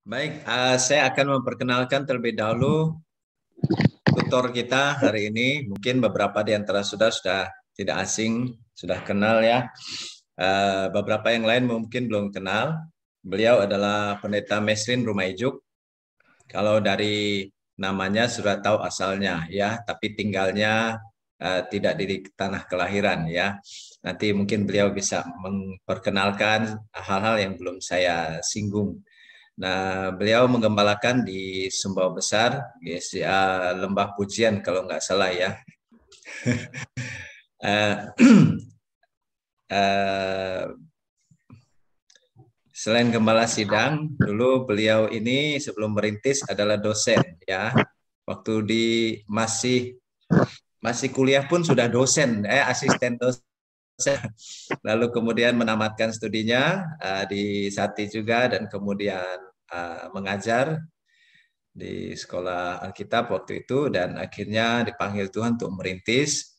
Baik, saya akan memperkenalkan terlebih dahulu tutor kita hari ini. Mungkin beberapa di antara sudah tidak asing, sudah kenal ya. Beberapa yang lain mungkin belum kenal. Beliau adalah Pendeta Mesrin Rumaijuk. Kalau dari namanya sudah tahu asalnya ya, tapi tinggalnya tidak di tanah kelahiran ya. Nanti mungkin beliau bisa memperkenalkan hal-hal yang belum saya singgung. Nah, beliau menggembalakan di Sumbawa Besar, GSCA Lembah Pujian kalau nggak salah ya. Eh, eh, Selain gembala sidang, dulu beliau ini sebelum merintis adalah dosen ya. Waktu di masih kuliah pun sudah dosen, asisten dosen. Lalu kemudian menamatkan studinya di Sati juga dan kemudian mengajar di sekolah Alkitab waktu itu dan akhirnya dipanggil Tuhan untuk merintis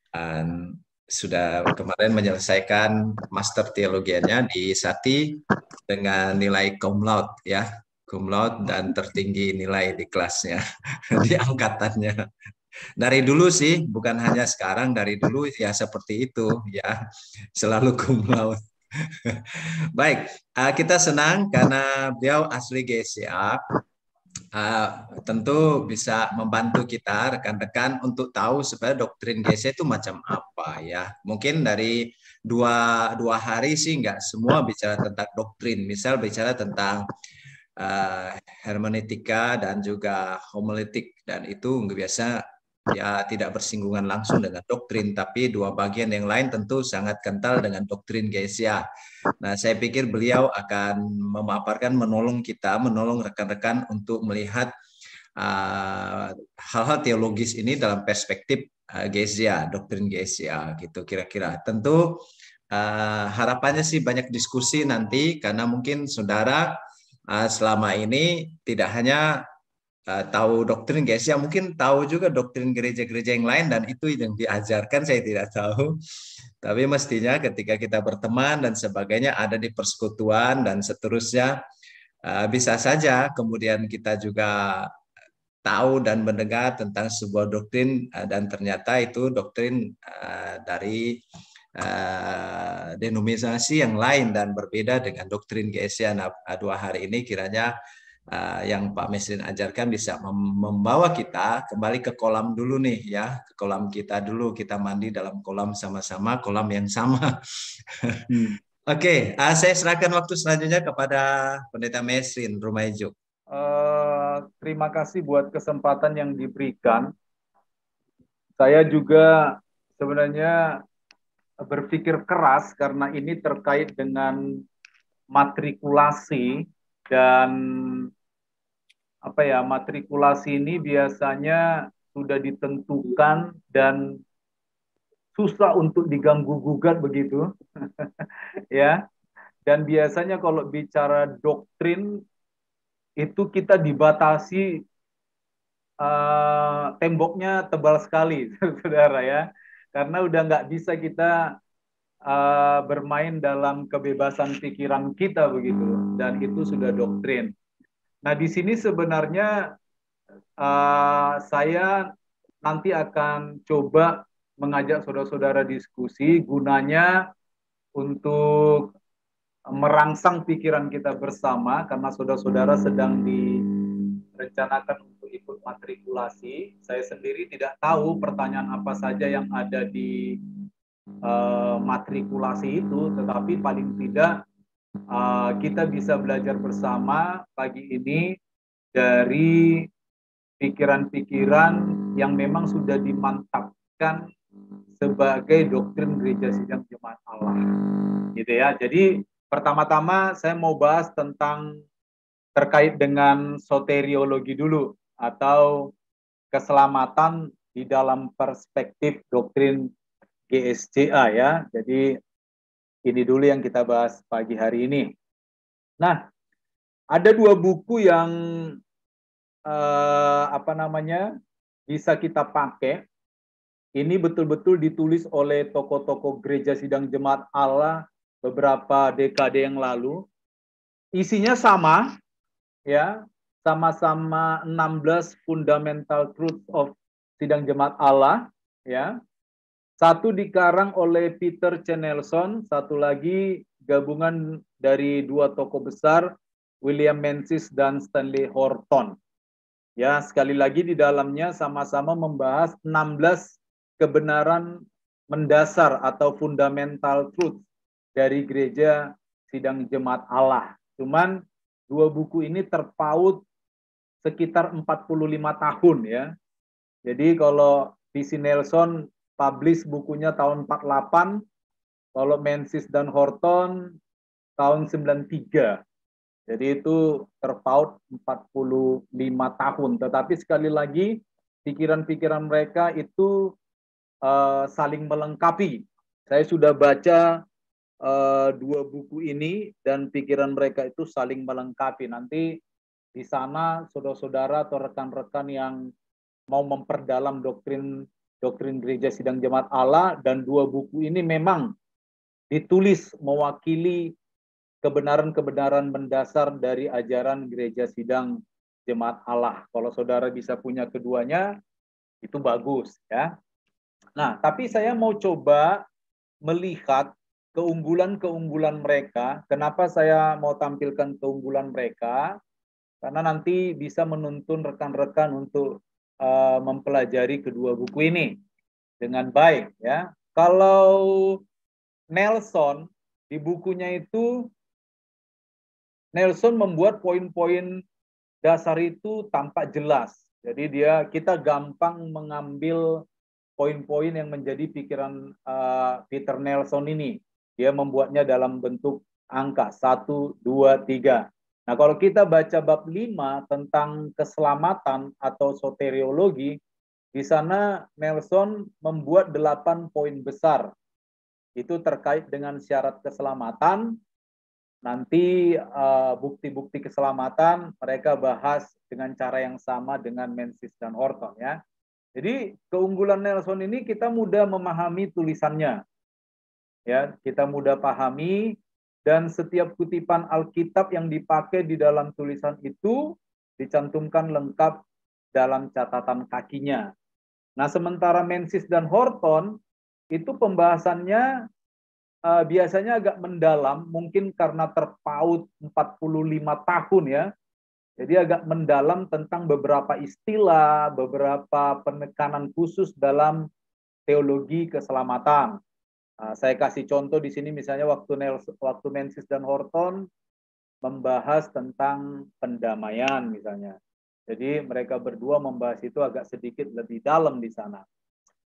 dan sudah kemarin menyelesaikan master teologianya di Sati dengan nilai cum laude ya, cum laude dan tertinggi nilai di kelasnya di angkatannya. Dari dulu sih, bukan hanya sekarang, dari dulu ya seperti itu ya, selalu cum laude. Baik, kita senang karena beliau asli GSCA. Tentu bisa membantu kita rekan-rekan untuk tahu supaya doktrin GC itu macam apa ya. Mungkin dari dua hari sih nggak semua bicara tentang doktrin. Misal bicara tentang hermeneutika dan juga homiletik dan itu biasa ya tidak bersinggungan langsung dengan doktrin, tapi dua bagian yang lain tentu sangat kental dengan doktrin GSA. Nah, saya pikir beliau akan memaparkan, menolong kita, menolong rekan-rekan untuk melihat hal-hal teologis ini dalam perspektif GSA, doktrin GSA gitu kira-kira. Tentu harapannya sih banyak diskusi nanti karena mungkin saudara selama ini tidak hanya tahu doktrin GSA, mungkin tahu juga doktrin gereja-gereja yang lain dan itu yang diajarkan saya tidak tahu. Tapi mestinya ketika kita berteman dan sebagainya ada di persekutuan dan seterusnya, bisa saja kemudian kita juga tahu dan mendengar tentang sebuah doktrin dan ternyata itu doktrin dari denominasi yang lain dan berbeda dengan doktrin GSA. Nah, dua hari ini kiranya yang Pak Mesrin ajarkan bisa membawa kita kembali ke kolam dulu nih ya, ke kolam kita dulu, kita mandi dalam kolam sama-sama, kolam yang sama. Oke, saya serahkan waktu selanjutnya kepada Pendeta Mesrin Rumaijuk. Terima kasih buat kesempatan yang diberikan. Saya juga sebenarnya berpikir keras karena ini terkait dengan matrikulasi dan matrikulasi ini biasanya sudah ditentukan dan susah untuk diganggu gugat begitu. Ya. Dan biasanya kalau bicara doktrin itu kita dibatasi temboknya tebal sekali, saudara ya, karena udah nggak bisa kita bermain dalam kebebasan pikiran kita begitu, dan itu sudah doktrin. Nah di sini sebenarnya saya nanti akan coba mengajak saudara-saudara diskusi, gunanya untuk merangsang pikiran kita bersama karena saudara-saudara sedang direncanakan untuk ikut matrikulasi. Saya sendiri tidak tahu pertanyaan apa saja yang ada di matrikulasi itu, tetapi paling tidak kita bisa belajar bersama pagi ini dari pikiran-pikiran yang memang sudah dimantapkan sebagai doktrin Gereja Sidang Jemaat Allah, gitu ya. Jadi pertama-tama saya mau bahas tentang terkait dengan soteriologi dulu atau keselamatan di dalam perspektif doktrin GSCA ya. Jadi ini dulu yang kita bahas pagi hari ini. Nah, ada dua buku yang bisa kita pakai. Ini betul-betul ditulis oleh tokoh-tokoh Gereja Sidang Jemaat Allah beberapa dekade yang lalu. Isinya sama, ya, sama-sama 16 Fundamental Truths of Sidang Jemaat Allah, ya. Satu dikarang oleh Peter C. Nelson, satu lagi gabungan dari dua tokoh besar, William Menzies dan Stanley Horton. Ya, sekali lagi di dalamnya sama-sama membahas 16 kebenaran mendasar atau fundamental truth dari gereja sidang jemaat Allah. Cuman dua buku ini terpaut sekitar 45 tahun ya. Jadi kalau PC Nelson publish bukunya tahun 48, kalau Menzies dan Horton tahun 93. Jadi itu terpaut 45 tahun. Tetapi sekali lagi pikiran-pikiran mereka itu saling melengkapi. Saya sudah baca dua buku ini dan pikiran mereka itu saling melengkapi. Nanti di sana saudara-saudara atau rekan-rekan yang mau memperdalam doktrin gereja sidang jemaat Allah, dan dua buku ini memang ditulis mewakili kebenaran-kebenaran mendasar dari ajaran gereja sidang jemaat Allah. Kalau saudara bisa punya keduanya, itu bagus ya. Nah, tapi saya mau coba melihat keunggulan-keunggulan mereka. Kenapa saya mau tampilkan keunggulan mereka? Karena nanti bisa menuntun rekan-rekan untuk mempelajari kedua buku ini dengan baik ya. Kalau Nelson di bukunya itu Nelson membuat poin-poin dasar itu tampak jelas. Jadi kita gampang mengambil poin-poin yang menjadi pikiran Peter Nelson ini. Dia membuatnya dalam bentuk angka 1, 2, 3. Nah, kalau kita baca bab 5 tentang keselamatan atau soteriologi, di sana Nelson membuat 8 poin besar. Itu terkait dengan syarat keselamatan. Nanti bukti-bukti keselamatan mereka bahas dengan cara yang sama dengan Menzies dan Horton ya. Jadi keunggulan Nelson ini kita mudah memahami tulisannya. Ya, kita mudah pahami, dan setiap kutipan Alkitab yang dipakai di dalam tulisan itu dicantumkan lengkap dalam catatan kakinya. Nah, sementara Menzies dan Horton itu pembahasannya biasanya agak mendalam, mungkin karena terpaut 45 tahun ya. Jadi agak mendalam tentang beberapa istilah, beberapa penekanan khusus dalam teologi keselamatan. Saya kasih contoh di sini misalnya waktu Menzies dan Horton membahas tentang pendamaian misalnya. Jadi mereka berdua membahas itu agak sedikit lebih dalam di sana.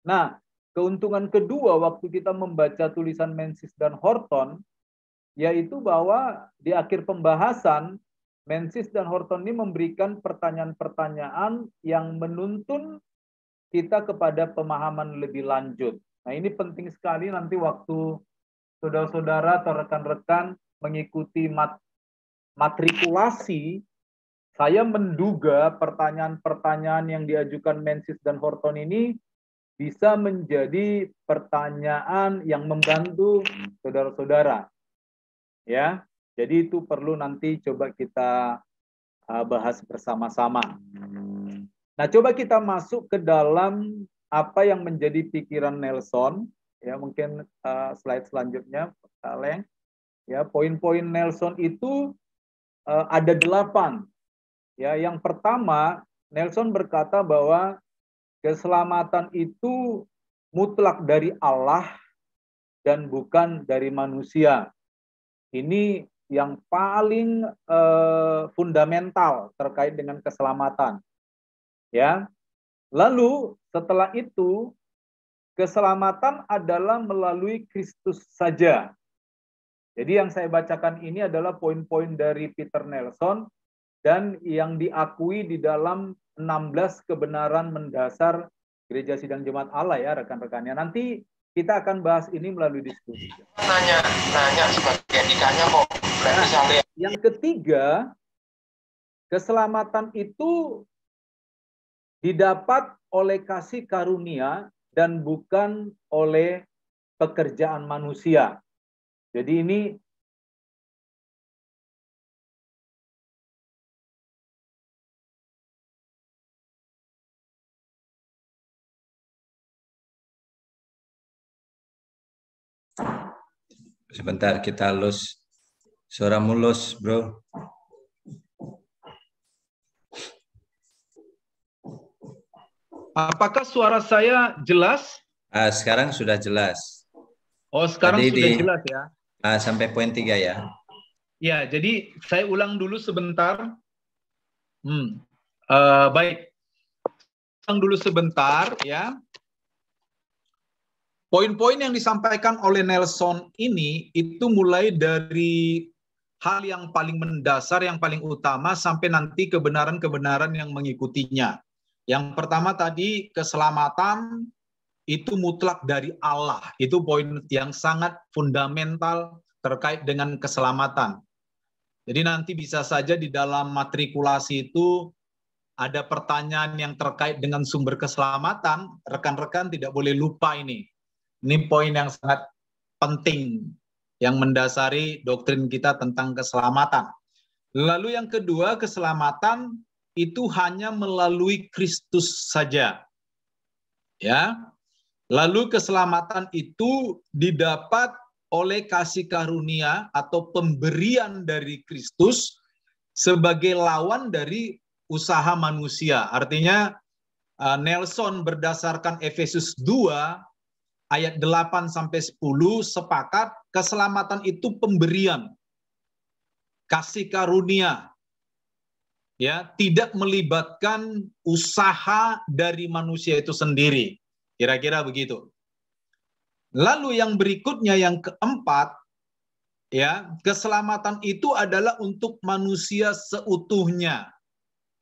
Nah, keuntungan kedua waktu kita membaca tulisan Menzies dan Horton, yaitu bahwa di akhir pembahasan, Menzies dan Horton ini memberikan pertanyaan-pertanyaan yang menuntun kita kepada pemahaman lebih lanjut. Nah, ini penting sekali nanti waktu saudara-saudara atau rekan-rekan mengikuti matrikulasi, saya menduga pertanyaan-pertanyaan yang diajukan Menzies dan Horton ini bisa menjadi pertanyaan yang membantu saudara-saudara. Ya, jadi itu perlu nanti coba kita bahas bersama-sama. Nah, coba kita masuk ke dalam apa yang menjadi pikiran Nelson. Ya, mungkin slide selanjutnya, Leng. Ya, poin-poin Nelson itu ada 8. Ya, yang pertama, Nelson berkata bahwa keselamatan itu mutlak dari Allah dan bukan dari manusia. Ini yang paling fundamental terkait dengan keselamatan. Ya. Lalu setelah itu keselamatan adalah melalui Kristus saja. Jadi yang saya bacakan ini adalah poin-poin dari Peter Nelson dan yang diakui di dalam 16 kebenaran mendasar Gereja Sidang Jemaat Allah ya rekan-rekannya. Nanti kita akan bahas ini melalui diskusi. Nanya sebagai etikanya kok. Nah, yang ketiga, keselamatan itu didapat oleh kasih karunia dan bukan oleh pekerjaan manusia. Jadi ini Sebentar, kita los. Suara mulus, bro. Apakah suara saya jelas? Sekarang sudah jelas. Oh, sekarang Tadi sudah jelas ya. Sampai poin 3 ya. Ya, jadi saya ulang dulu sebentar. Baik. Ulang dulu sebentar ya. Poin-poin yang disampaikan oleh Nelson ini itu mulai dari hal yang paling mendasar, yang paling utama, sampai nanti kebenaran-kebenaran yang mengikutinya. Yang pertama tadi, keselamatan itu mutlak dari Allah. Itu poin yang sangat fundamental terkait dengan keselamatan. Jadi nanti bisa saja di dalam matrikulasi itu ada pertanyaan yang terkait dengan sumber keselamatan. Rekan-rekan tidak boleh lupa ini. Ini poin yang sangat penting yang mendasari doktrin kita tentang keselamatan. Lalu yang kedua, keselamatan itu hanya melalui Kristus saja. Ya. Lalu keselamatan itu didapat oleh kasih karunia atau pemberian dari Kristus sebagai lawan dari usaha manusia. Artinya Nelson berdasarkan Efesus 2 ayat 8 sampai 10 sepakat keselamatan itu pemberian, kasih karunia. Ya, tidak melibatkan usaha dari manusia itu sendiri. Kira-kira begitu. Lalu yang berikutnya, yang keempat, ya, keselamatan itu adalah untuk manusia seutuhnya.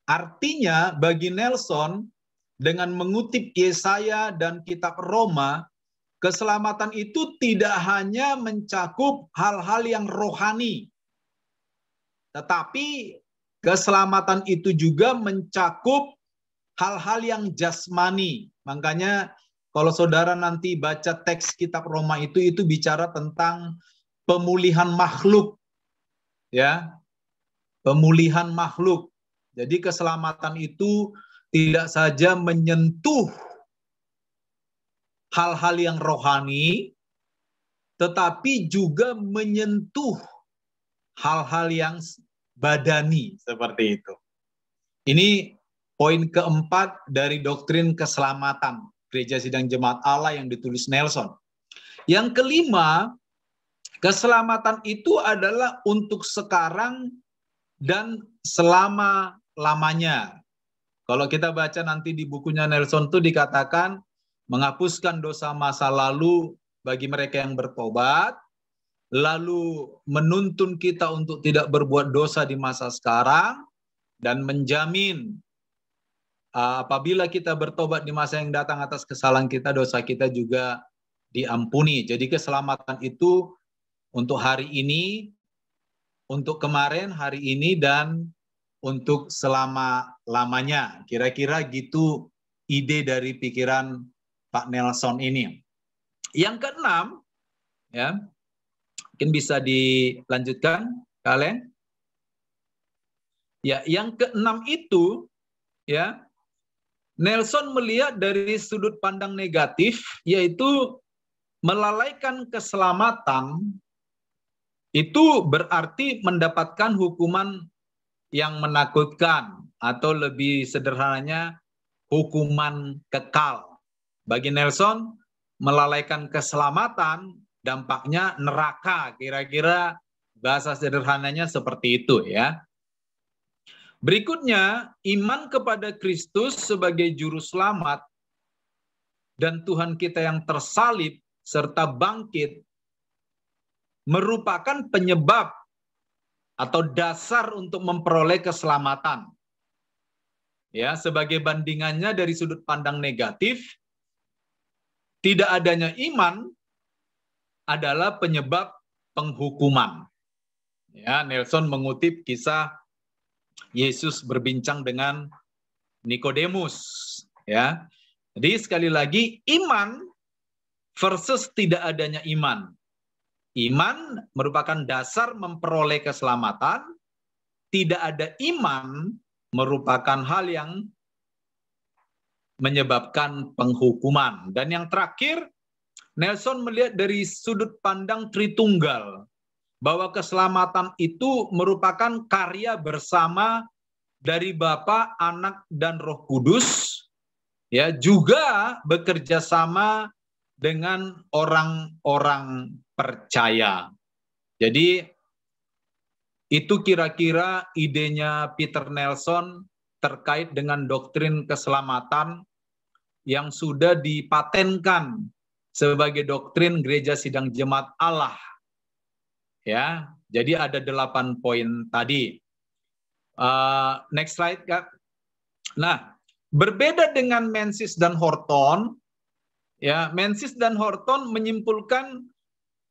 Artinya bagi Nelson, dengan mengutip Yesaya dan kitab Roma, keselamatan itu tidak hanya mencakup hal-hal yang rohani, tetapi keselamatan itu juga mencakup hal-hal yang jasmani. Makanya kalau saudara nanti baca teks kitab Roma itu bicara tentang pemulihan makhluk. Ya. Pemulihan makhluk. Jadi keselamatan itu tidak saja menyentuh hal-hal yang rohani, tetapi juga menyentuh hal-hal yang badani seperti itu. Ini poin keempat dari doktrin keselamatan Gereja Sidang Jemaat Allah yang ditulis Nelson. Yang kelima, keselamatan itu adalah untuk sekarang dan selama-lamanya. Kalau kita baca nanti di bukunya Nelson itu dikatakan menghapuskan dosa masa lalu bagi mereka yang bertobat, lalu menuntun kita untuk tidak berbuat dosa di masa sekarang, dan menjamin apabila kita bertobat di masa yang datang atas kesalahan kita, dosa kita juga diampuni. Jadi keselamatan itu untuk hari ini, untuk kemarin, hari ini, dan untuk selama-lamanya. Kira-kira gitu ide dari pikiran Pak Nelson ini. Yang keenam, ya, mungkin bisa dilanjutkan, kalian. Ya, yang keenam itu, ya, Nelson melihat dari sudut pandang negatif, yaitu melalaikan keselamatan itu berarti mendapatkan hukuman yang menakutkan, atau lebih sederhananya hukuman kekal. Bagi Nelson, melalaikan keselamatan dampaknya neraka, kira-kira bahasa sederhananya seperti itu ya. Berikutnya, iman kepada Kristus sebagai juru selamat dan Tuhan kita yang tersalib serta bangkit merupakan penyebab atau dasar untuk memperoleh keselamatan. Ya, sebagai bandingannya dari sudut pandang negatif, tidak adanya iman adalah penyebab penghukuman. Ya, Nelson mengutip kisah Yesus berbincang dengan Nikodemus. Ya, jadi sekali lagi iman versus tidak adanya iman. Iman merupakan dasar memperoleh keselamatan. Tidak ada iman merupakan hal yang menyebabkan penghukuman. Dan yang terakhir, Nelson melihat dari sudut pandang Tritunggal, bahwa keselamatan itu merupakan karya bersama dari Bapa, Anak, dan Roh Kudus, ya, juga bekerja sama dengan orang-orang percaya. Jadi itu kira-kira idenya Peter Nelson terkait dengan doktrin keselamatan yang sudah dipatenkan sebagai doktrin Gereja Sidang Jemaat Allah. Ya, jadi ada 8 poin tadi. Next slide, Kak. Nah, berbeda dengan Menzies dan Horton, ya, Menzies dan Horton menyimpulkan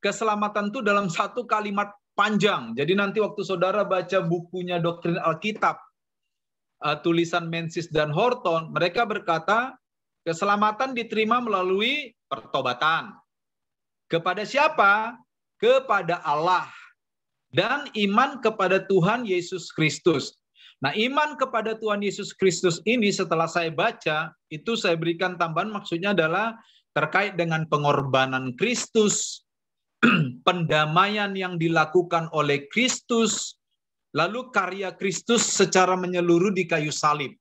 keselamatan itu dalam satu kalimat panjang. Jadi nanti waktu saudara baca bukunya Doktrin Alkitab, tulisan Menzies dan Horton, mereka berkata keselamatan diterima melalui pertobatan. Kepada siapa? Kepada Allah. Dan iman kepada Tuhan Yesus Kristus. Nah, iman kepada Tuhan Yesus Kristus ini setelah saya baca, itu saya berikan tambahan, maksudnya adalah terkait dengan pengorbanan Kristus, pendamaian yang dilakukan oleh Kristus, lalu karya Kristus secara menyeluruh di kayu salib.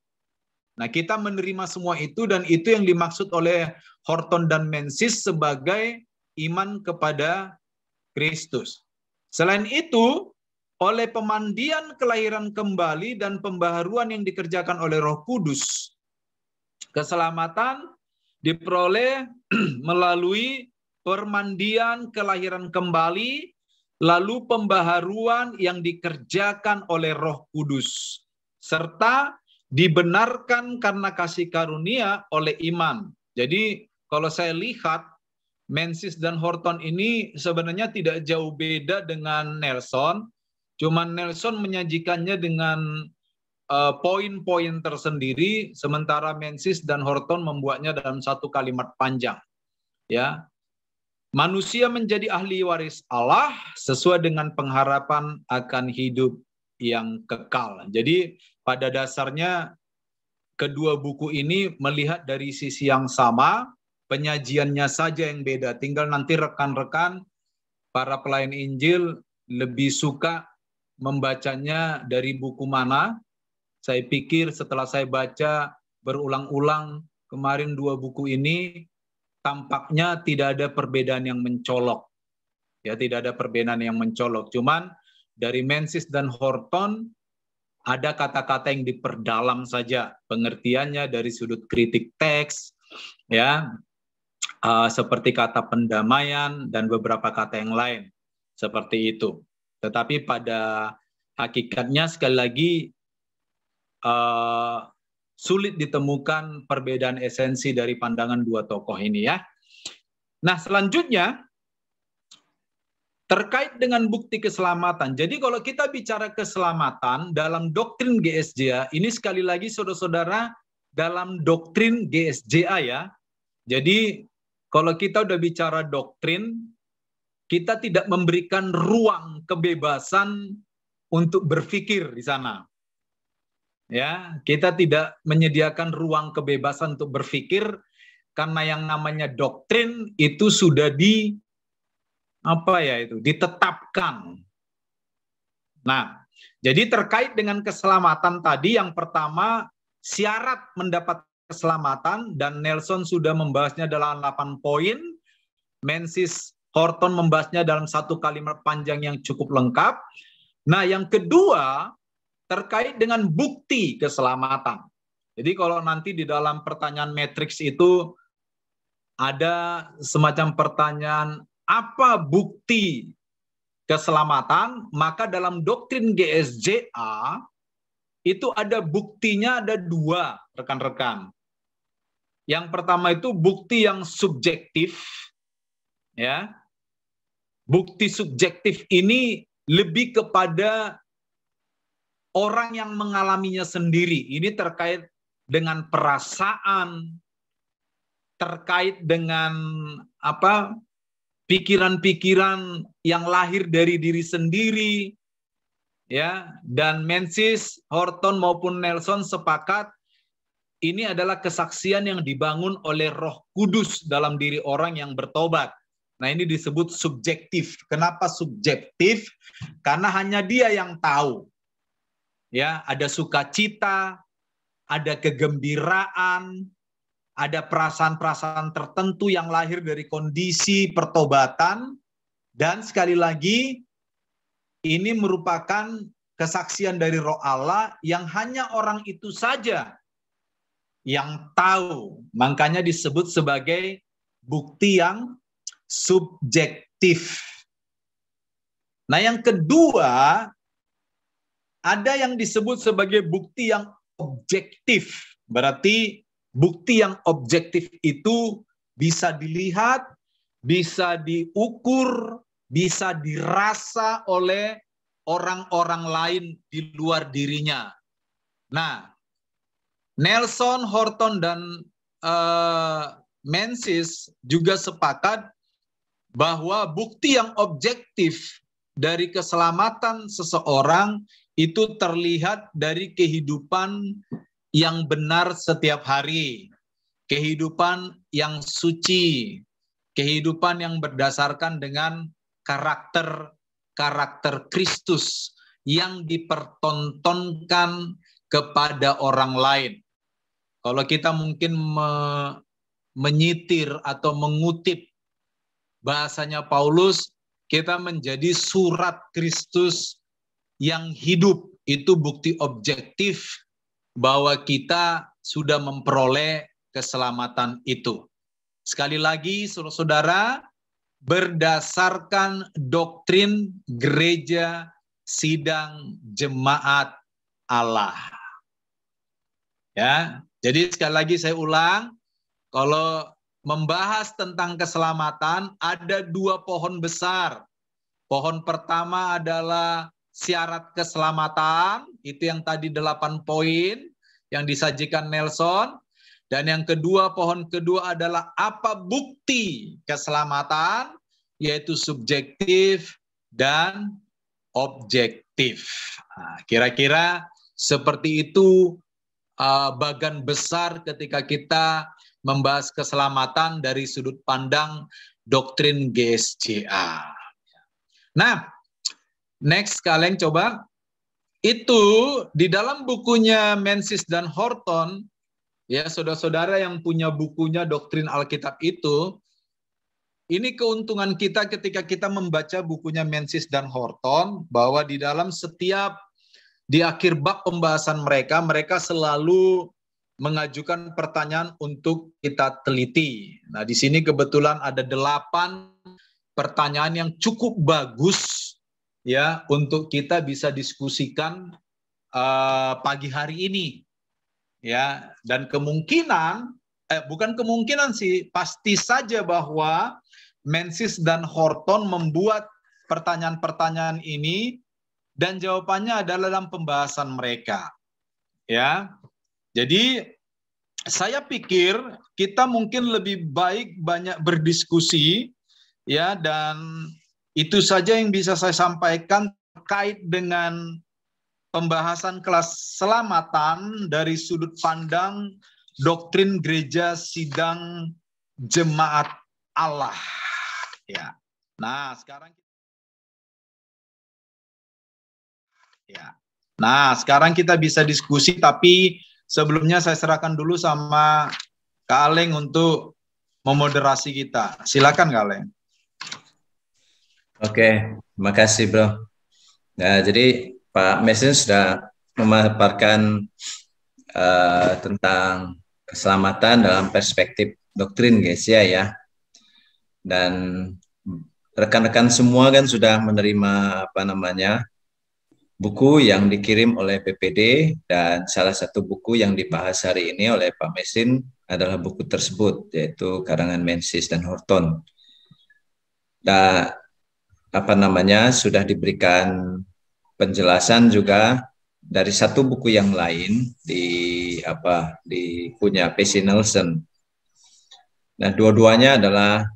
Nah, kita menerima semua itu, dan itu yang dimaksud oleh Horton dan Menzies sebagai iman kepada Kristus. Selain itu, oleh pemandian kelahiran kembali dan pembaharuan yang dikerjakan oleh Roh Kudus, keselamatan diperoleh melalui permandian kelahiran kembali, lalu pembaharuan yang dikerjakan oleh Roh Kudus, serta dibenarkan karena kasih karunia oleh iman. Jadi kalau saya lihat, Menzies dan Horton ini sebenarnya tidak jauh beda dengan Nelson, cuman Nelson menyajikannya dengan poin-poin tersendiri, sementara Menzies dan Horton membuatnya dalam satu kalimat panjang. Ya, manusia menjadi ahli waris Allah sesuai dengan pengharapan akan hidup yang kekal. Jadi pada dasarnya kedua buku ini melihat dari sisi yang sama, penyajiannya saja yang beda. Tinggal nanti rekan-rekan para pelayan Injil lebih suka membacanya dari buku mana. Saya pikir setelah saya baca berulang-ulang kemarin 2 buku ini, tampaknya tidak ada perbedaan yang mencolok. Ya, tidak ada perbedaan yang mencolok. Cuman dari Menzies dan Horton ada kata-kata yang diperdalam saja pengertiannya dari sudut kritik teks, ya, seperti kata pendamaian dan beberapa kata yang lain seperti itu. Tetapi pada hakikatnya sekali lagi sulit ditemukan perbedaan esensi dari pandangan 2 tokoh ini, ya. Nah, selanjutnya terkait dengan bukti keselamatan. Jadi kalau kita bicara keselamatan dalam doktrin GSJA, ini sekali lagi saudara-saudara dalam doktrin GSJA, ya. Jadi kalau kita udah bicara doktrin, kita tidak memberikan ruang kebebasan untuk berpikir di sana. Ya, kita tidak menyediakan ruang kebebasan untuk berpikir karena yang namanya doktrin itu sudah ditetapkan. Nah, jadi terkait dengan keselamatan tadi, yang pertama syarat mendapat keselamatan, dan Nelson sudah membahasnya dalam 8 poin. Menzies Horton membahasnya dalam satu kalimat panjang yang cukup lengkap. Nah, yang kedua terkait dengan bukti keselamatan. Jadi kalau nanti di dalam pertanyaan matriks itu ada semacam pertanyaan, apa bukti keselamatan? Maka dalam doktrin GSJA itu ada buktinya, ada 2, rekan-rekan. Yang pertama itu bukti yang subjektif, ya. Bukti subjektif ini lebih kepada orang yang mengalaminya sendiri. Ini terkait dengan perasaan, terkait dengan pikiran-pikiran yang lahir dari diri sendiri, ya. Dan Menzies, Horton maupun Nelson sepakat ini adalah kesaksian yang dibangun oleh Roh Kudus dalam diri orang yang bertobat. Nah, ini disebut subjektif. Kenapa subjektif? Karena hanya dia yang tahu. Ya, ada sukacita, ada kegembiraan, ada perasaan-perasaan tertentu yang lahir dari kondisi pertobatan, dan sekali lagi ini merupakan kesaksian dari Roh Allah yang hanya orang itu saja yang tahu. Makanya disebut sebagai bukti yang subjektif. Nah, yang kedua, ada yang disebut sebagai bukti yang objektif. Berarti bukti yang objektif itu bisa dilihat, bisa diukur, bisa dirasa oleh orang-orang lain di luar dirinya. Nah, Nelson, Horton, dan Menzies juga sepakat bahwa bukti yang objektif dari keselamatan seseorang itu terlihat dari kehidupan yang benar setiap hari, kehidupan yang suci, kehidupan yang berdasarkan dengan karakter Kristus yang dipertontonkan kepada orang lain. Kalau kita mungkin menyitir atau mengutip bahasanya Paulus, kita menjadi surat Kristus yang hidup. Itu bukti objektif bahwa kita sudah memperoleh keselamatan itu. Sekali lagi, saudara-saudara, berdasarkan doktrin gereja sidang jemaat Allah. Ya, jadi sekali lagi saya ulang, kalau membahas tentang keselamatan ada dua pohon besar. Pohon pertama adalah syarat keselamatan, itu yang tadi 8 poin yang disajikan Nelson. Dan yang kedua, pohon kedua adalah apa bukti keselamatan, yaitu subjektif dan objektif. Nah, kira-kira seperti itu bagian besar ketika kita membahas keselamatan dari sudut pandang doktrin GSCA. Nah, next kalian coba, itu di dalam bukunya Menzies dan Horton, ya saudara-saudara yang punya bukunya Doktrin Alkitab itu, ini keuntungan kita ketika kita membaca bukunya Menzies dan Horton, bahwa di dalam setiap, di akhir bab pembahasan mereka selalu mengajukan pertanyaan untuk kita teliti. Nah, di sini kebetulan ada 8 pertanyaan yang cukup bagus ya untuk kita bisa diskusikan pagi hari ini. Ya, dan kemungkinan bukan kemungkinan sih, pasti saja bahwa Menzies dan Horton membuat pertanyaan-pertanyaan ini dan jawabannya adalah dalam pembahasan mereka. Ya. Jadi saya pikir kita mungkin lebih baik banyak berdiskusi ya, dan itu saja yang bisa saya sampaikan terkait dengan pembahasan kelas keselamatan dari sudut pandang doktrin gereja sidang jemaat Allah. Ya. Nah, sekarang kita bisa diskusi, tapi sebelumnya saya serahkan dulu sama Kak Aleng untuk memoderasi kita. Silakan Kak Aleng. Oke, terima kasih Bro. Nah, jadi Pak Menzies sudah memaparkan tentang keselamatan dalam perspektif doktrin GSCA ya. Dan rekan-rekan semua kan sudah menerima buku yang dikirim oleh PPD, dan salah satu buku yang dibahas hari ini oleh Pak Menzies adalah buku tersebut, yaitu karangan Menzies dan Horton. Dan sudah diberikan penjelasan juga dari satu buku yang lain di punya P.C. Nelson. Nah, dua-duanya adalah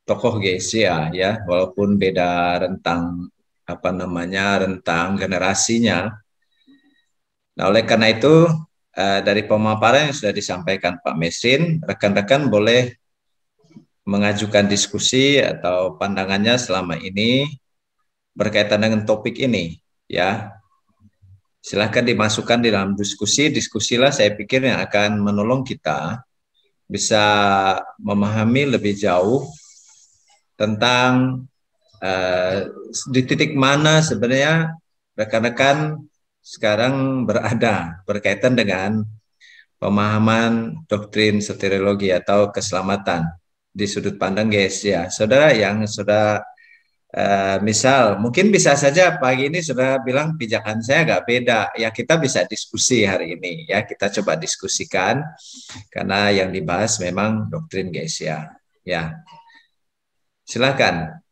tokoh GSCA ya, walaupun beda rentang rentang generasinya. Nah, oleh karena itu dari pemaparan yang sudah disampaikan Pak Mesrin, rekan-rekan boleh mengajukan diskusi atau pandangannya selama ini berkaitan dengan topik ini, ya. Silahkan dimasukkan di dalam diskusi. Diskusilah saya pikir yang akan menolong kita bisa memahami lebih jauh tentang di titik mana sebenarnya rekan-rekan sekarang berada berkaitan dengan pemahaman doktrin soteriologi atau keselamatan di sudut pandang GSIA. Saudara yang sudah misal mungkin bisa saja pagi ini sudah bilang pijakan saya agak beda, ya kita bisa diskusi hari ini, ya kita coba diskusikan karena yang dibahas memang doktrin GSIA. Ya, silakan.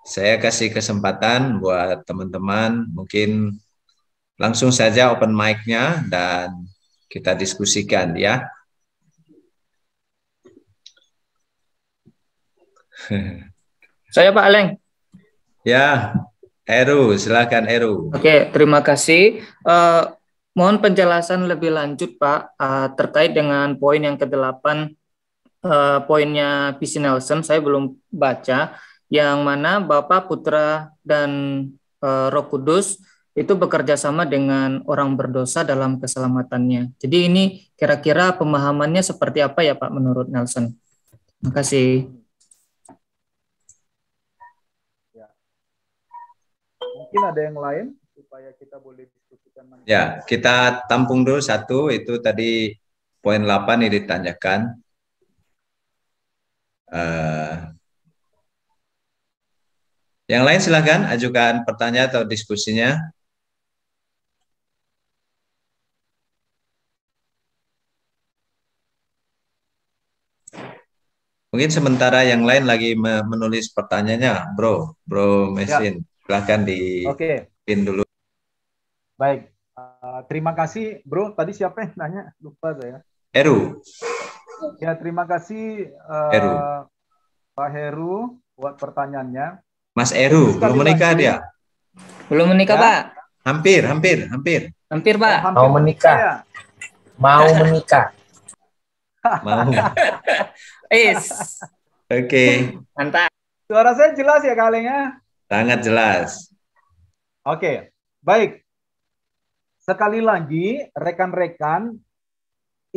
Saya kasih kesempatan buat teman-teman, mungkin langsung saja open mic-nya dan kita diskusikan, ya. Saya Pak Aleng. Ya, Eru, silakan Eru. Oke, terima kasih. Mohon penjelasan lebih lanjut Pak terkait dengan poin yang ke-8, poinnya P.C. Nelson. Saya belum baca, yang mana Bapa, Putra, dan Roh Kudus itu bekerja sama dengan orang berdosa dalam keselamatannya. Jadi ini kira-kira pemahamannya seperti apa ya Pak menurut Nelson? Terima kasih. Mungkin ada yang lain supaya kita boleh diskusikan. Ya, kita tampung dulu satu, itu tadi poin 8 yang ditanyakan. Yang lain silakan ajukan pertanyaan atau diskusinya. Mungkin sementara yang lain lagi menulis pertanyaannya, Bro Mesin. Ya. Silahkan di-pin dulu. Baik, terima kasih Bro. Tadi siapa yang nanya? Lupa saya. Heru. Ya, terima kasih Pak Heru buat pertanyaannya. Mas Heru, belum menikah dia? Belum menikah ya? Pak. Hampir Pak. Mau menikah. Ya? Mau menikah. Mau. Oke. Mantap. Suara saya jelas ya kalengnya? Sangat jelas. Oke, baik. Sekali lagi, rekan-rekan,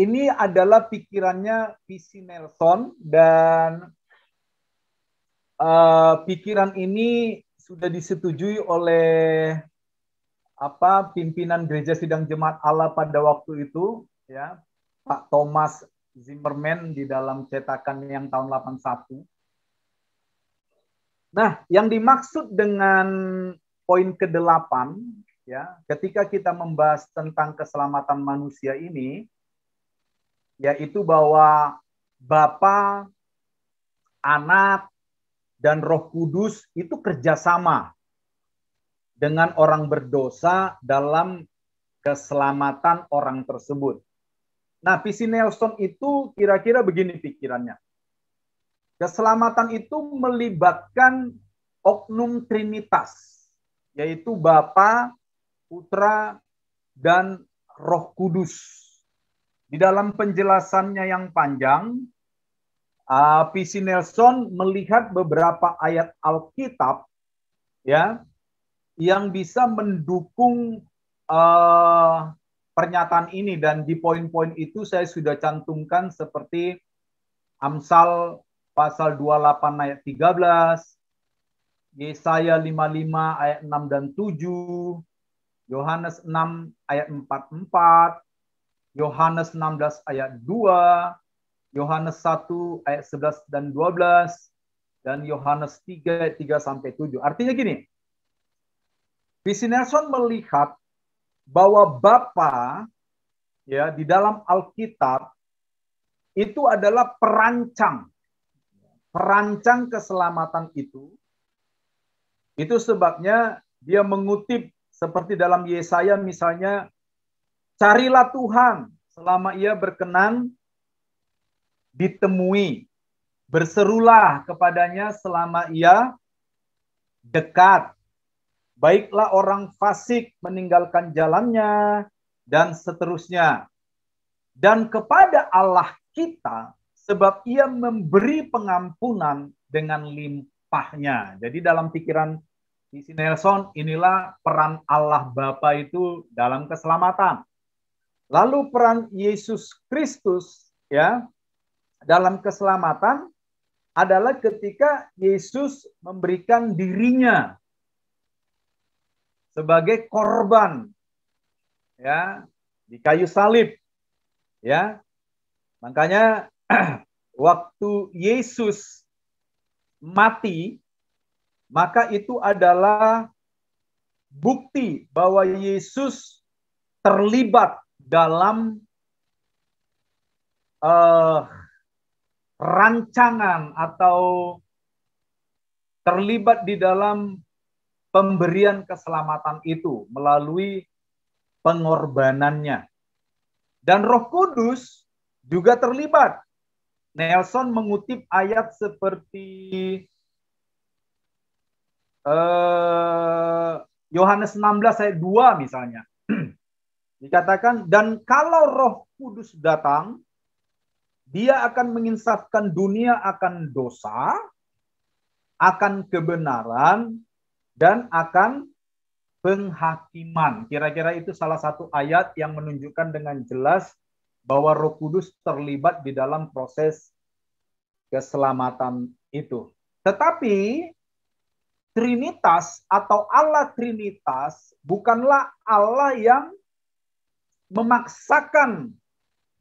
ini adalah pikirannya P.C. Nelson dan pikiran ini sudah disetujui oleh pimpinan Gereja Sidang Jemaat Allah pada waktu itu, ya, Pak Thomas Zimmerman di dalam cetakan yang tahun 81. Nah, yang dimaksud dengan poin ke-8, ya, ketika kita membahas tentang keselamatan manusia ini, yaitu bahwa Bapa, Anak, dan Roh Kudus itu kerjasama dengan orang berdosa dalam keselamatan orang tersebut. Nah, P.C. Nelson itu kira-kira begini pikirannya. Keselamatan itu melibatkan oknum Trinitas, yaitu Bapa, Putra, dan Roh Kudus. Di dalam penjelasannya yang panjang, P.C. Nelson melihat beberapa ayat Alkitab, ya, yang bisa mendukung pernyataan ini, dan di poin-poin itu saya sudah cantumkan seperti Amsal pasal 28 ayat 13, Yesaya 55 ayat 6 dan 7, Yohanes 6 ayat 44, Yohanes 16 ayat 2, Yohanes 1 ayat 11 dan 12, dan Yohanes 3 ayat 3 sampai 7. Artinya gini, P.C. Nelson melihat bahwa Bapa, ya, di dalam Alkitab itu adalah perancang keselamatan itu. Itu sebabnya dia mengutip seperti dalam Yesaya misalnya, carilah Tuhan selama ia berkenan ditemui, berserulah kepadanya selama ia dekat. Baiklah orang fasik meninggalkan jalannya, dan seterusnya. dan kepada Allah kita, sebab ia memberi pengampunan dengan limpahnya. Jadi dalam pikiran Visi Nelson, inilah peran Allah Bapa itu dalam keselamatan. Lalu peran Yesus Kristus ya dalam keselamatan adalah ketika Yesus memberikan dirinya sebagai korban ya di kayu salib ya. Makanya waktu Yesus mati, maka itu adalah bukti bahwa Yesus terlibat dalam rancangan atau terlibat di dalam pemberian keselamatan itu melalui pengorbanannya. Dan Roh Kudus juga terlibat. Nelson mengutip ayat seperti Yohanes 16 ayat 2 misalnya. Dikatakan, dan kalau Roh Kudus datang, dia akan menginsafkan dunia akan dosa, akan kebenaran, dan akan penghakiman. Kira-kira itu salah satu ayat yang menunjukkan dengan jelas bahwa Roh Kudus terlibat di dalam proses keselamatan itu. Tetapi Trinitas atau Allah Trinitas bukanlah Allah yang memaksakan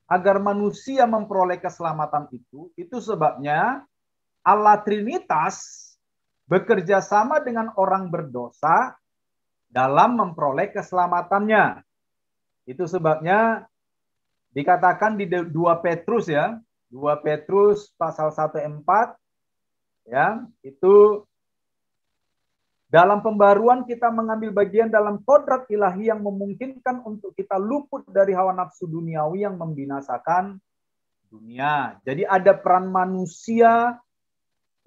agar manusia memperoleh keselamatan itu. Itu sebabnya Allah Trinitas bekerja sama dengan orang berdosa dalam memperoleh keselamatannya. Itu sebabnya dikatakan di 2 Petrus ya, 2 Petrus pasal 1 ayat 4 ya, itu dalam pembaruan kita mengambil bagian dalam kodrat ilahi yang memungkinkan untuk kita luput dari hawa nafsu duniawi yang membinasakan dunia. Jadi ada peran manusia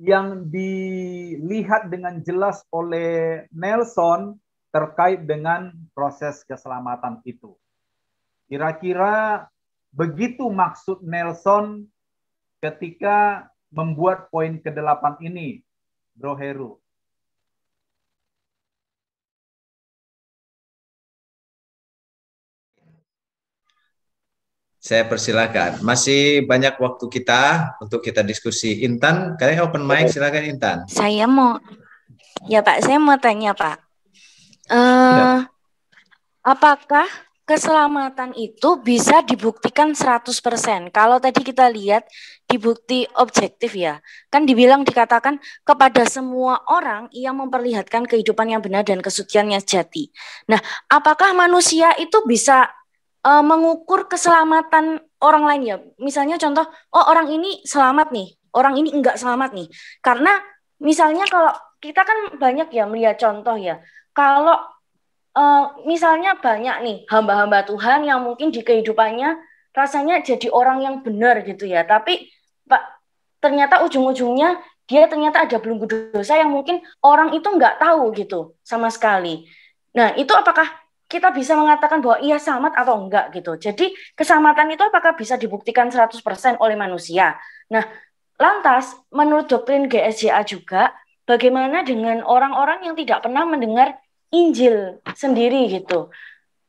yang dilihat dengan jelas oleh Nelson terkait dengan proses keselamatan itu. Kira-kira begitu maksud Nelson ketika membuat poin ke-8 ini, Bro Heru. Saya persilakan. Masih banyak waktu kita untuk kita diskusi. Intan, kalian open mic, silakan Intan. Saya mau, ya Pak, saya mau tanya Pak. Apakah keselamatan itu bisa dibuktikan 100%? Kalau tadi kita lihat di bukti objektif ya, kan dibilang dikatakan kepada semua orang yang memperlihatkan kehidupan yang benar dan kesuciannya sejati. Nah, apakah manusia itu bisa mengukur keselamatan orang lain ya? Misalnya contoh, oh orang ini selamat nih, orang ini enggak selamat nih. Karena misalnya kalau kita kan banyak ya melihat contoh ya, kalau misalnya banyak nih hamba-hamba Tuhan yang mungkin di kehidupannya rasanya jadi orang yang benar gitu ya, tapi Pak, ternyata ujung-ujungnya dia ternyata ada belenggu dosa yang mungkin orang itu enggak tahu gitu sama sekali. Nah itu apakah kita bisa mengatakan bahwa ia selamat atau enggak gitu. Jadi keselamatan itu apakah bisa dibuktikan 100% oleh manusia? Nah, lantas menurut doktrin GSJA juga, bagaimana dengan orang-orang yang tidak pernah mendengar Injil sendiri gitu,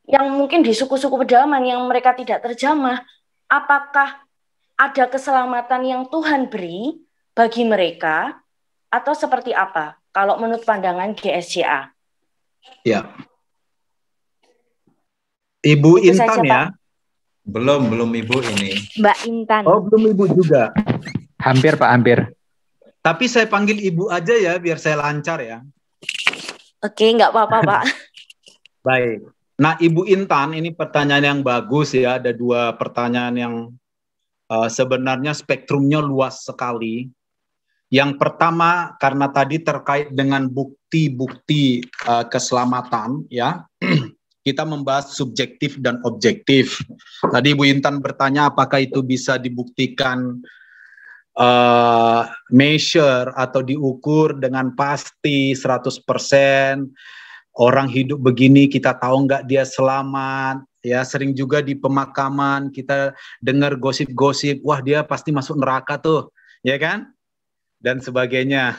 yang mungkin di suku-suku pedalaman yang mereka tidak terjamah, apakah ada keselamatan yang Tuhan beri bagi mereka atau seperti apa kalau menurut pandangan GSJA? Ya. Ibu Itu Intan saja, ya? Pak. Belum Ibu ini. Mbak Intan. Oh, belum Ibu juga. Hampir Pak, hampir. Tapi saya panggil Ibu aja ya, biar saya lancar ya. Oke, nggak apa-apa, Pak. Baik. Nah, Ibu Intan, ini pertanyaan yang bagus ya. Ada 2 pertanyaan yang sebenarnya spektrumnya luas sekali. Yang pertama, karena tadi terkait dengan bukti-bukti keselamatan, ya. Kita membahas subjektif dan objektif. Tadi Ibu Intan bertanya apakah itu bisa dibuktikan measure atau diukur dengan pasti 100%. Orang hidup begini kita tahu nggak dia selamat. ya sering juga di pemakaman kita dengar gosip-gosip, wah dia pasti masuk neraka tuh, ya kan? Dan sebagainya.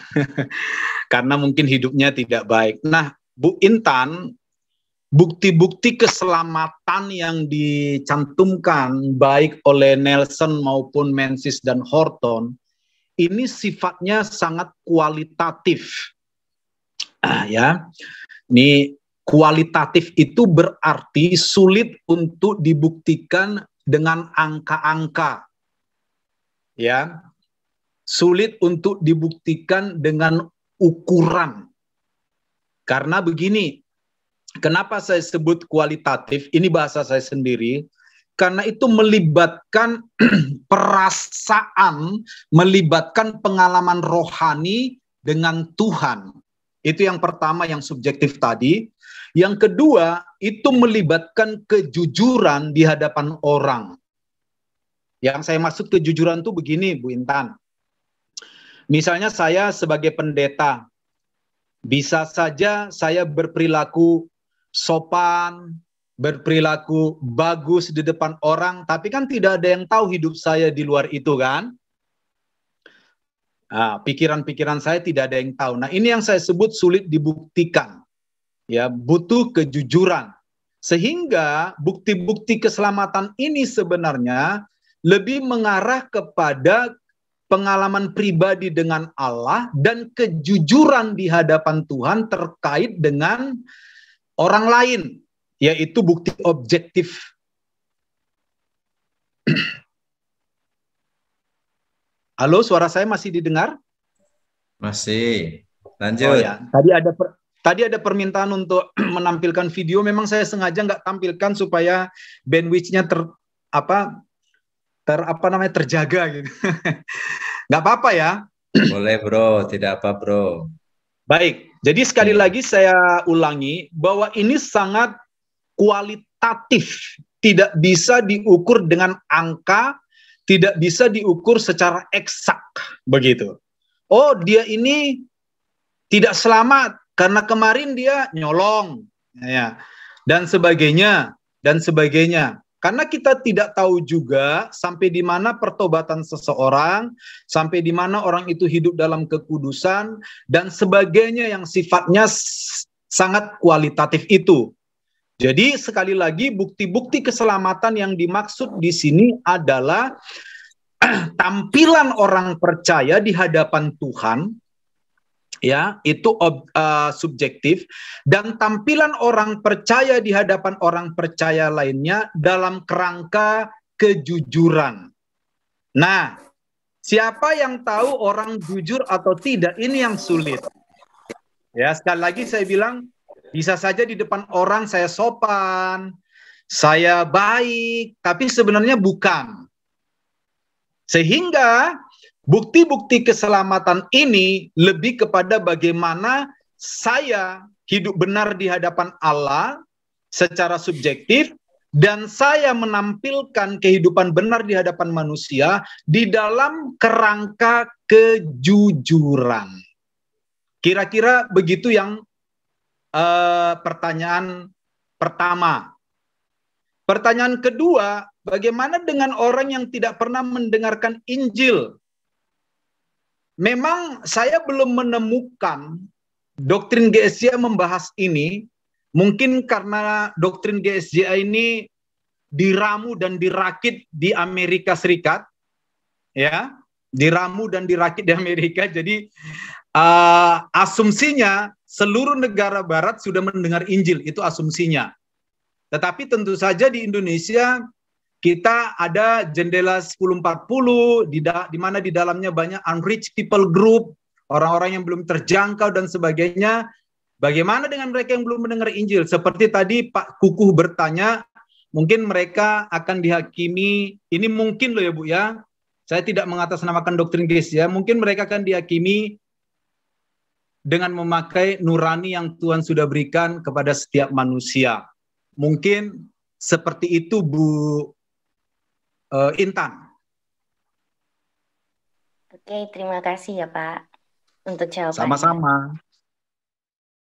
Karena mungkin hidupnya tidak baik. Nah, Bu Intan, bukti-bukti keselamatan yang dicantumkan baik oleh Nelson maupun Menzies dan Horton ini sifatnya sangat kualitatif. Ya. Ini kualitatif itu berarti sulit untuk dibuktikan dengan angka-angka. Ya. Sulit untuk dibuktikan dengan ukuran. Karena begini, kenapa saya sebut kualitatif? Ini bahasa saya sendiri. Karena itu melibatkan perasaan, melibatkan pengalaman rohani dengan Tuhan. Itu yang pertama, yang subjektif tadi. Yang kedua, itu melibatkan kejujuran di hadapan orang. Yang saya maksud kejujuran itu begini, Bu Intan. Misalnya saya sebagai pendeta, bisa saja saya berperilaku sopan, berperilaku bagus di depan orang, tapi kan tidak ada yang tahu hidup saya di luar itu kan. Nah, pikiran-pikiran saya tidak ada yang tahu. Nah, ini yang saya sebut sulit dibuktikan. Ya, butuh kejujuran. Sehingga bukti-bukti keselamatan ini sebenarnya lebih mengarah kepada pengalaman pribadi dengan Allah dan kejujuran di hadapan Tuhan terkait dengan orang lain, yaitu bukti objektif. Halo, suara saya masih didengar? Masih. Lanjut. Oh ya, tadi ada permintaan untuk menampilkan video. Memang saya sengaja nggak tampilkan supaya bandwidth-nya terjaga gitu. Nggak apa-apa ya. Boleh bro, tidak apa bro. Baik, jadi sekali lagi saya ulangi bahwa ini sangat kualitatif, tidak bisa diukur dengan angka, tidak bisa diukur secara eksak, begitu. Oh, dia ini tidak selamat karena kemarin dia nyolong, ya, dan sebagainya, dan sebagainya. Karena kita tidak tahu juga sampai di mana pertobatan seseorang, sampai di mana orang itu hidup dalam kekudusan, dan sebagainya yang sifatnya sangat kualitatif itu. Jadi sekali lagi bukti-bukti keselamatan yang dimaksud di sini adalah tampilan orang percaya di hadapan Tuhan, ya, itu subjektif, dan tampilan orang percaya di hadapan orang percaya lainnya dalam kerangka kejujuran. Nah, siapa yang tahu orang jujur atau tidak, ini yang sulit. Ya, sekali lagi saya bilang, bisa saja di depan orang saya sopan, saya baik, tapi sebenarnya bukan. Sehingga bukti-bukti keselamatan ini lebih kepada bagaimana saya hidup benar di hadapan Allah secara subjektif, dan saya menampilkan kehidupan benar di hadapan manusia di dalam kerangka kejujuran. Kira-kira begitu yang pertanyaan pertama. Pertanyaan kedua, bagaimana dengan orang yang tidak pernah mendengarkan Injil? Memang saya belum menemukan doktrin GSJA membahas ini, mungkin karena doktrin GSJA ini diramu dan dirakit di Amerika Serikat, ya, diramu dan dirakit di Amerika, jadi asumsinya seluruh negara barat sudah mendengar Injil, itu asumsinya. Tetapi tentu saja di Indonesia kita ada jendela 1040 di mana di dalamnya banyak unreached people group, orang-orang yang belum terjangkau dan sebagainya. Bagaimana dengan mereka yang belum mendengar Injil? Seperti tadi Pak Kukuh bertanya, mungkin mereka akan dihakimi, ini mungkin loh ya Bu ya, saya tidak mengatasnamakan doktrin GSJA, mungkin mereka akan dihakimi dengan memakai nurani yang Tuhan sudah berikan kepada setiap manusia. Mungkin seperti itu Bu Intan. Oke, terima kasih ya Pak untuk jawabannya. Sama-sama.